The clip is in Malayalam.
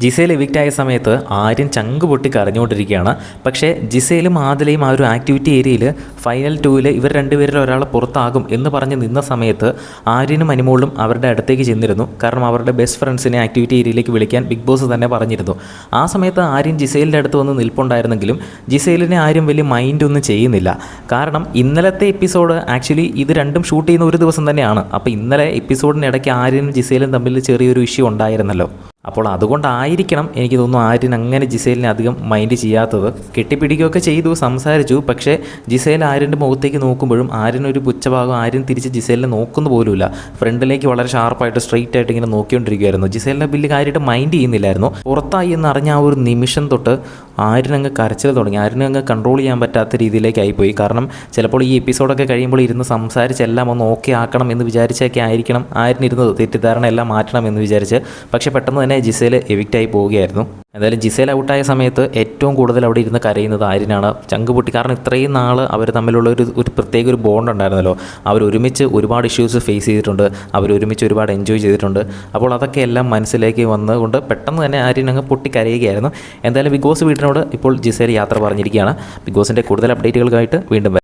ജിസേൽ എവിക്റ്റ് ആയ സമയത്ത് ആര്യൻ ചങ്ക് പൊട്ടി കരഞ്ഞുകൊണ്ടിരിക്കുകയാണ്. പക്ഷേ ജിസേലും ആദിലയും ആ ഒരു ആക്ടിവിറ്റി ഏരിയയിൽ ഫൈനൽ 2-ൽ ഇവർ രണ്ടുപേരിൽ ഒരാൾ പുറത്താകും എന്ന് പറഞ്ഞ് നിന്ന സമയത്ത് ആര്യനും അനിമോളും അവരുടെ അടുത്തേക്ക് ചെന്നിരുന്നു. കാരണം അവരുടെ ബെസ്റ്റ് ഫ്രണ്ട്സിനെ ആക്ടിവിറ്റി ഏരിയയിലേക്ക് വിളിക്കാൻ ബിഗ് ബോസ് തന്നെ പറഞ്ഞിരുന്നു. ആ സമയത്ത് ആര്യൻ ജിസേലിൻ്റെ അടുത്ത് വന്ന് നിൽപ്പുണ്ടായിരുന്നെങ്കിലും ജിസേലിനെ ആരും വലിയ മൈൻഡ് ഒന്നും ചെയ്യുന്നില്ല. കാരണം ഇന്നലത്തെ എപ്പിസോഡ് ആക്ച്വലി ഇത് രണ്ടും ഷൂട്ട് ചെയ്യുന്ന ഒരു ദിവസം തന്നെയാണ്. അപ്പോൾ ഇന്നലെ എപ്പിസോഡിനിടയ്ക്ക് ആര്യനും ജിസേലും തമ്മിൽ ചെറിയൊരു ഇഷ്യൂ ഉണ്ടായിരുന്നല്ലോ. അപ്പോൾ അതുകൊണ്ടായിരിക്കണം എനിക്ക് തോന്നുന്നു ആര്യൻ അങ്ങനെ ജിസേലിനെ അധികം മൈൻഡ് ചെയ്യാത്തത്. കെട്ടിപ്പിടിക്കുകയൊക്കെ ചെയ്തു, സംസാരിച്ചു. പക്ഷേ ജിസേൽ ആര്യൻ്റെ മുഖത്തേക്ക് നോക്കുമ്പോഴും ആര്യനൊരു പുച്ഛഭാഗം ആര്യൻ തിരിച്ച് ജിസേലിനെ നോക്കുന്ന പോലുമില്ല. ഫ്രണ്ടിലേക്ക് വളരെ ഷാർപ്പായിട്ട് സ്ട്രെയിറ്റ് ആയിട്ട് ഇങ്ങനെ നോക്കിക്കൊണ്ടിരിക്കുകയായിരുന്നു. ജിസേലിനെ വലിയ കാര്യമായിട്ട് മൈൻഡ് ചെയ്യുന്നില്ലായിരുന്നു. പുറത്തായി എന്നറിഞ്ഞ ആ ഒരു നിമിഷം തൊട്ട് ആര്യനങ്ങ് കരച്ചിൽ തുടങ്ങി. ആര്യനങ്ങ് കൺട്രോൾ ചെയ്യാൻ പറ്റാത്ത രീതിയിലേക്ക് ആയിപ്പോയി. കാരണം ചിലപ്പോൾ ഈ എപ്പിസോഡൊക്കെ കഴിയുമ്പോൾ ഇരുന്ന് സംസാരിച്ചെല്ലാം ഒന്ന് ഓക്കെ ആക്കണം എന്ന് വിചാരിച്ചൊക്കെ ആയിരിക്കണം ആര്യനിരുന്നത്. തെറ്റിദ്ധാരണ എല്ലാം മാറ്റണം എന്ന് വിചാരിച്ച്. പക്ഷേ പെട്ടെന്ന് തന്നെ ജിസേൽ എവിക്റ്റായി പോവുകയായിരുന്നു. എന്തായാലും ജിസേൽ ഔട്ടായ സമയത്ത് ഏറ്റവും കൂടുതൽ അവിടെ ഇരുന്ന് കരയുന്നത് ആര്യനാണ്. ചങ്ക് പൊട്ടി. കാരണം ഇത്രയും നാൾ അവർ തമ്മിലുള്ള ഒരു പ്രത്യേക ഒരു ബോണ്ട് ഉണ്ടായിരുന്നല്ലോ. അവരൊരുമിച്ച് ഒരുപാട് ഇഷ്യൂസ് ഫേസ് ചെയ്തിട്ടുണ്ട്. അവരൊരുമിച്ച് ഒരുപാട് എൻജോയ് ചെയ്തിട്ടുണ്ട്. അപ്പോൾ അതൊക്കെ എല്ലാം മനസ്സിലേക്ക് വന്നുകൊണ്ട് പെട്ടെന്ന് തന്നെ ആര്യൻ അങ്ങ് പൊട്ടി കരയുകയായിരുന്നു. എന്തായാലും ബിഗ് ബോസ് വീട്ടിനോട് ഇപ്പോൾ ജിസേൽ യാത്ര പറഞ്ഞിരിക്കുകയാണ്. ബിഗ് ബോസിൻ്റെ കൂടുതൽ അപ്ഡേറ്റുകൾക്കായിട്ട് വീണ്ടും